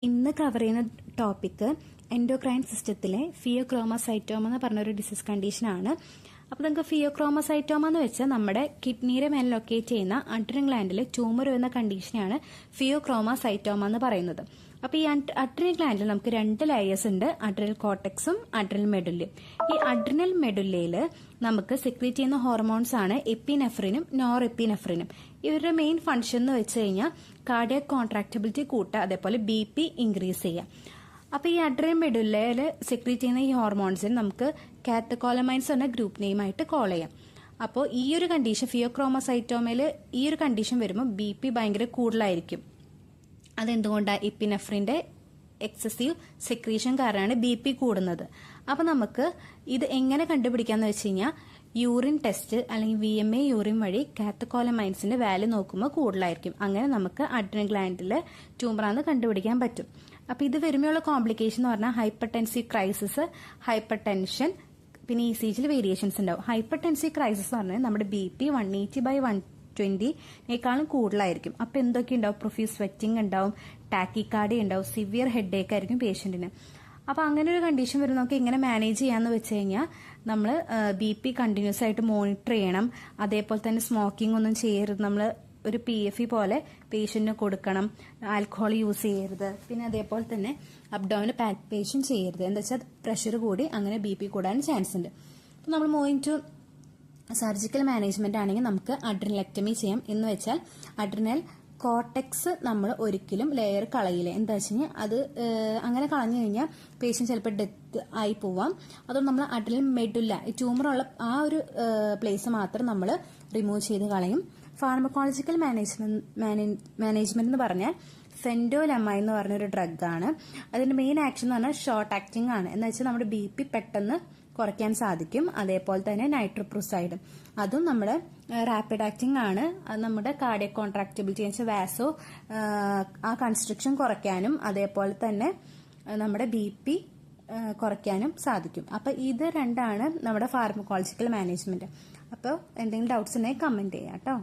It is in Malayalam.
ഇന്ന് കവർ ചെയ്യുന്ന ടോപ്പിക്ക് എൻഡോക്രൈൻ സിസ്റ്റത്തിലെ ഫിയോക്രോമസൈറ്റോമ എന്ന് പറഞ്ഞൊരു ഡിസീസ് കണ്ടീഷനാണ്. അപ്പോൾ നമുക്ക് ഫിയോക്രോമസൈറ്റോമ എന്ന് വെച്ചാൽ നമ്മുടെ കിഡ്നിയുടെ മേലെ ലൊക്കേറ്റ് ചെയ്യുന്ന അഡ്രിനൽ ഗ്ലാൻഡിൽ ട്യൂമർ വരുന്ന കണ്ടീഷനാണ് ഫിയോക്രോമസൈറ്റോമ എന്ന് പറയുന്നത്. അപ്പോൾ ഈ അഡ്രിനൽ ഗ്ലാൻഡിൽ നമുക്ക് രണ്ട് ലെയേഴ്സ് ഉണ്ട്, അഡ്രിനൽ കോർട്ടെക്സും അഡ്രിനൽ മെഡുല്ലയും. ഈ അഡ്രിനൽ മെഡുല്ലയിൽ നമുക്ക് സെക്രീറ്റ് ചെയ്യുന്ന ഹോർമോൺസ് ആണ് എപ്പിനെഫ്രിനും നോർ എപ്പിനെഫ്രിനും. ഇവരുടെ മെയിൻ ഫംഗ്ഷൻ എന്ന് വെച്ച് കഴിഞ്ഞാൽ കാർഡിയക് കോൺട്രാക്റ്റബിലിറ്റി കൂട്ടുക, അതേപോലെ BP ഇൻക്രീസ് ചെയ്യുക. അപ്പോൾ ഈ അഡ്രിനൽ മെഡുല്ലയിൽ സെക്രീറ്റ് ചെയ്യുന്ന ഈ ഹോർമോൺസിന് നമുക്ക് കാറ്റക്കോളമൈൻസ് എന്ന ഗ്രൂപ്പ് നെയിമായിട്ട് കോൾ ചെയ്യാം. അപ്പോൾ ഈ ഒരു കണ്ടീഷൻ ഫിയോക്രോമസൈറ്റോമയിൽ ഈ ഒരു കണ്ടീഷൻ വരുമ്പോൾ BP ഭയങ്കര കൂടുതലായിരിക്കും. അതെന്തുകൊണ്ടാണ്? എപ്പിനെഫ്രിന്റെ എക്സസീവ് സെക്രീഷൻ കാരണമാണ് BP കൂടുന്നത്. അപ്പോൾ നമുക്ക് ഇത് എങ്ങനെ കണ്ടുപിടിക്കാന്ന് വെച്ച് കഴിഞ്ഞാൽ യൂറിൻ ടെസ്റ്റ് അല്ലെങ്കിൽ VMA യൂറിൻ വഴി കാറ്റക്കോളമൈൻസിന്റെ വാല്യൂ നോക്കുമ്പോൾ കൂടുതലായിരിക്കും. അങ്ങനെ നമുക്ക് അഡ്രിനൽ ഗ്ലാൻഡിൽ ട്യൂമറാന്ന് കണ്ടുപിടിക്കാൻ പറ്റും. അപ്പോൾ ഇത് വരുമ്പോഴുള്ള കോംപ്ലിക്കേഷൻ എന്ന് പറഞ്ഞാൽ ഹൈപ്പർടെൻസീവ് ക്രൈസിസ്, ഹൈപ്പർ ടെൻഷൻ, പിന്നെ ECGയിൽ വേരിയേഷൻസ് ഉണ്ടാവും. ഹൈപ്പർടെൻസീവ് ക്രൈസിസ് എന്ന് പറഞ്ഞാൽ നമ്മുടെ BP 180/120 കൂടുതലായിരിക്കും. അപ്പോൾ എന്തൊക്കെ ഉണ്ടാവും? പ്രൊഫ്യൂസ് സ്വെറ്റിംഗ് ഉണ്ടാവും, ടാക്കിക്കാർഡിയ ഉണ്ടാവും, സിവിയർ ഹെഡേക്ക് ആയിരിക്കും പേഷ്യന്റിന്. അപ്പോൾ അങ്ങനെ ഒരു കണ്ടീഷൻ വരും. നമുക്ക് എങ്ങനെ മാനേജ് ചെയ്യാന്ന് വെച്ച് കഴിഞ്ഞാൽ നമ്മൾ BP കണ്ടിന്യൂസ് ആയിട്ട് മോണിറ്റർ ചെയ്യണം. അതേപോലെ തന്നെ സ്മോക്കിംഗ് ഒന്നും ചെയ്യരുത്. നമ്മൾ ഒരു PFE പോലെ പേഷ്യന്റിന് കൊടുക്കണം. ആൽക്കഹോൾ യൂസ് ചെയ്യരുത്. പിന്നെ അതേപോലെ തന്നെ അബ്ഡോമിന് പാൽപേഷൻ ചെയ്യരുത്. എന്താ വെച്ചാൽ പ്രഷർ കൂടി അങ്ങനെ BP കൂടാൻ ചാൻസ് ഉണ്ട്. അപ്പോൾ നമ്മൾ മൂവിങ് ടു സർജിക്കൽ മാനേജ്മെന്റ് ആണെങ്കിൽ നമുക്ക് അഡ്രിനലക്ടമി ചെയ്യാം. എന്ന് വെച്ചാൽ അഡ്രിനൽ കോർട്ടെക്സ് നമ്മൾ ഒരിക്കലും ലെയർ കളയില്ല. എന്താ വെച്ച് കഴിഞ്ഞാൽ അത് അങ്ങനെ കളഞ്ഞു കഴിഞ്ഞാൽ പേഷ്യന്റ് ചിലപ്പോൾ ഡെത്ത് ആയി പോവാം. അതുകൊണ്ട് നമ്മൾ അഡ്രിനൽ മെഡുല്ല ട്യൂമറുള്ള ആ ഒരു പ്ലേസ് മാത്രം നമ്മൾ റിമൂവ് ചെയ്ത് കളയും. ഫാർമക്കോളജിക്കൽ മാനേജ്മെന്റ് എന്ന് പറഞ്ഞാൽ ഫെൻഡോലമൈൻ എന്ന് പറഞ്ഞൊരു ഡ്രഗാണ്. അതിന്റെ മെയിൻ ആക്ഷൻ എന്ന് പറഞ്ഞാൽ ഷോർട്ട് ആക്ടിംഗ് ആണ്. എന്ന് വെച്ചാൽ നമ്മുടെ BP പെട്ടെന്ന് കുറയ്ക്കാൻ സാധിക്കും. അതേപോലെ തന്നെ നൈട്രോപ്രൊസൈഡ്, അതും നമ്മുടെ റാപ്പിഡ് ആക്ടിംഗ് ആണ്. അത് നമ്മുടെ കാർഡിയക് കോൺട്രാക്റ്റബിലിറ്റി എന്ന് വെച്ചാൽ വാസോ ആ കൺസ്ട്രക്ഷൻ കുറയ്ക്കാനും അതേപോലെ തന്നെ നമ്മുടെ BP കുറയ്ക്കാനും സാധിക്കും. അപ്പൊ ഇത് രണ്ടാണ് നമ്മുടെ ഫാർമക്കോളജിക്കൽ മാനേജ്മെന്റ്. അപ്പോൾ എന്തെങ്കിലും ഡൗട്ട്സ് ഉണ്ടെങ്കിൽ കമന്റ് ചെയ്യാം കേട്ടോ.